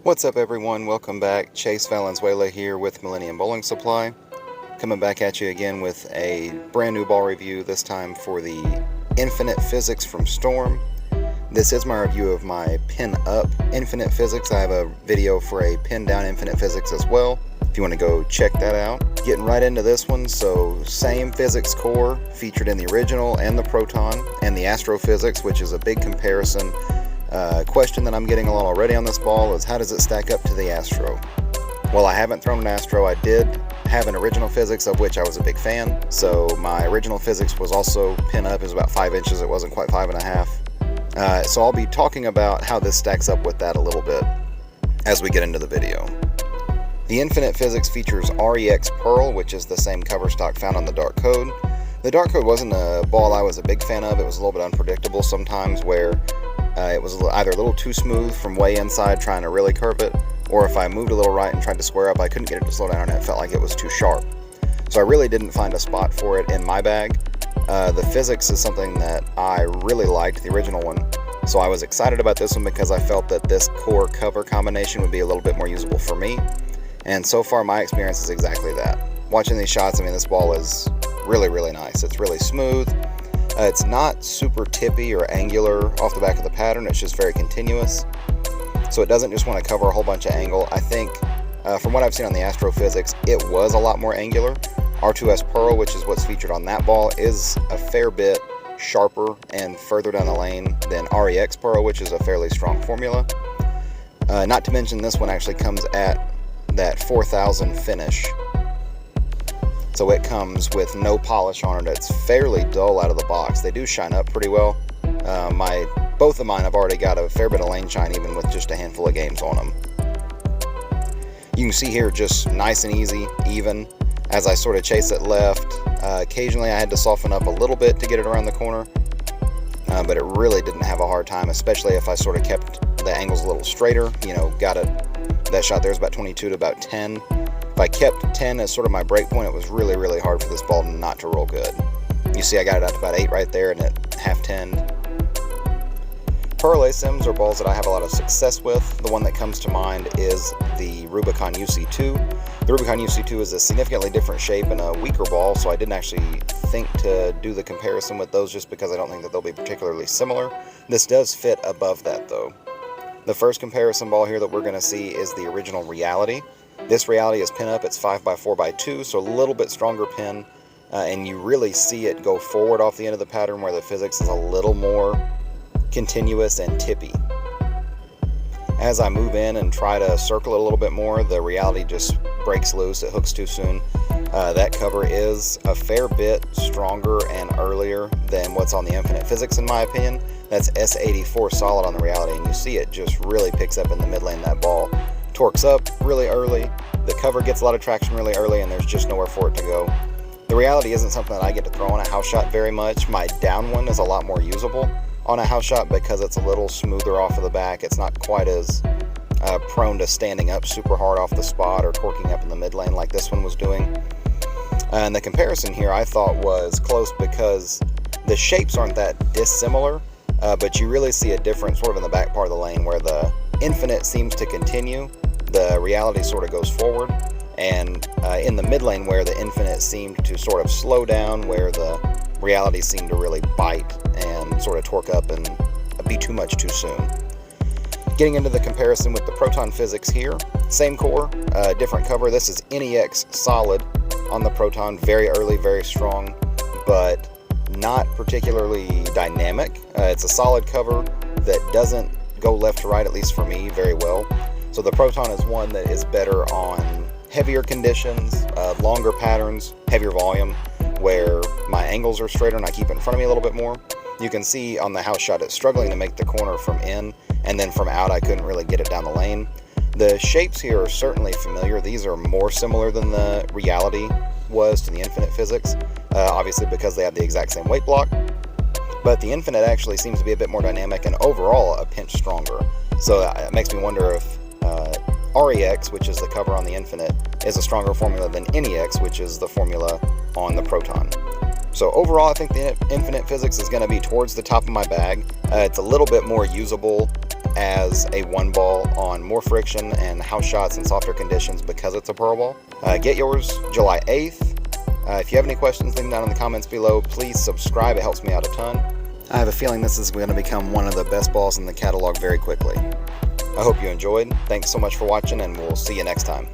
What's up everyone, welcome back. Chase Valenzuela here with Millennium Bowling Supply. Coming back at you again with a brand new ball review, this time for the Infinite Physix from Storm. This is my review of my pin up Infinite Physix. I have a video for a pin down Infinite Physix as well, if you want to go check that out. Getting right into this one, so same Physix core featured in the original and the Proton and the Astrophysics, which is a big comparison. Question that I'm getting a lot already on this ball is how does it stack up to the Astro? Well, I haven't thrown an Astro. I did have an original Physix of which I was a big fan. So my original Physix was also pin up. It was about 5 inches. It wasn't quite 5.5. So I'll be talking about how this stacks up with that a little bit as we get into the video. The Infinite Physix features REX Pearl, which is the same cover stock found on the Dark Code. The Dark Code wasn't a ball I was a big fan of. It was a little bit unpredictable sometimes, where it was either a little too smooth from way inside trying to really curve it, or if I moved a little right and tried to square up, I couldn't get it to slow down and it felt like it was too sharp. So I really didn't find a spot for it in my bag. The Physix is something that I really liked, the original one, so I was excited about this one because I felt that this core cover combination would be a little bit more usable for me, and so far my experience is exactly that. Watching these shots, I mean, this ball is really nice. It's really smooth. It's not super tippy or angular off the back of the pattern, it's just very continuous. So it doesn't just want to cover a whole bunch of angle. I think, from what I've seen on the Astrophysics, it was a lot more angular. R2S Pearl, which is what's featured on that ball, is a fair bit sharper and further down the lane than REX Pearl, which is a fairly strong formula. Not to mention this one actually comes at that 4000 finish. So it comes with no polish on it. It's fairly dull out of the box. They do shine up pretty well. Both of mine have already got a fair bit of lane shine, even with just a handful of games on them. You can see here just nice and easy, even, as I sort of chase it left. Occasionally I had to soften up a little bit to get it around the corner, but it really didn't have a hard time, especially if I sort of kept the angles a little straighter. You know, got it, that shot there is about 22 to about 10. If I kept 10 as sort of my break point, it was really hard for this ball not to roll good. You see I got it out to about 8 right there, and at half 10. Pearl ASIMs are balls that I have a lot of success with. The one that comes to mind is the Rubicon UC2. The Rubicon UC2 is a significantly different shape and a weaker ball, so I didn't actually think to do the comparison with those just because I don't think that they'll be particularly similar. This does fit above that though. The first comparison ball here that we're going to see is the original Reality. This Reality is pin up, it's 5x4x2, so a little bit stronger pin, and you really see it go forward off the end of the pattern, where the Physix is a little more continuous and tippy. As I move in and try to circle it a little bit more, the Reality just breaks loose, it hooks too soon. That cover is a fair bit stronger and earlier than what's on the Infinite Physix in my opinion. That's S84 solid on the Reality, and you see it just really picks up in the mid lane. That ball torques up really early, the cover gets a lot of traction really early, and there's just nowhere for it to go. The Reality isn't something that I get to throw on a house shot very much. My down one is a lot more usable on a house shot because it's a little smoother off of the back. It's not quite as prone to standing up super hard off the spot or torquing up in the mid lane like this one was doing. And the comparison here I thought was close because the shapes aren't that dissimilar, but you really see a difference sort of in the back part of the lane, where the Infinite seems to continue, the Reality sort of goes forward, and in the mid lane where the Infinite seemed to sort of slow down, where the Reality seemed to really bite and sort of torque up and be too much too soon. Getting into the comparison with the Proton Physix here, same core, different cover. This is NEX solid on the Proton, very early, very strong, but not particularly dynamic. It's a solid cover that doesn't go left to right, at least for me, very well. So the Proton is one that is better on heavier conditions, longer patterns, heavier volume, where my angles are straighter and I keep it in front of me a little bit more. You can see on the house shot it's struggling to make the corner from in, and then from out I couldn't really get it down the lane. The shapes here are certainly familiar. These are more similar than the Reality was to the Infinite Physix, obviously because they have the exact same weight block. But the Infinite actually seems to be a bit more dynamic and overall a pinch stronger. So that makes me wonder if REX, which is the cover on the Infinite, is a stronger formula than NEX, which is the formula on the Proton. So overall, I think the Infinite Physix is going to be towards the top of my bag. It's a little bit more usable as a one ball on more friction and house shots and softer conditions because it's a pearl ball. Get yours July 8th. If you have any questions, leave them down in the comments below. Please subscribe, it helps me out a ton. I have a feeling this is going to become one of the best balls in the catalog very quickly. I hope you enjoyed. Thanks so much for watching, and we'll see you next time.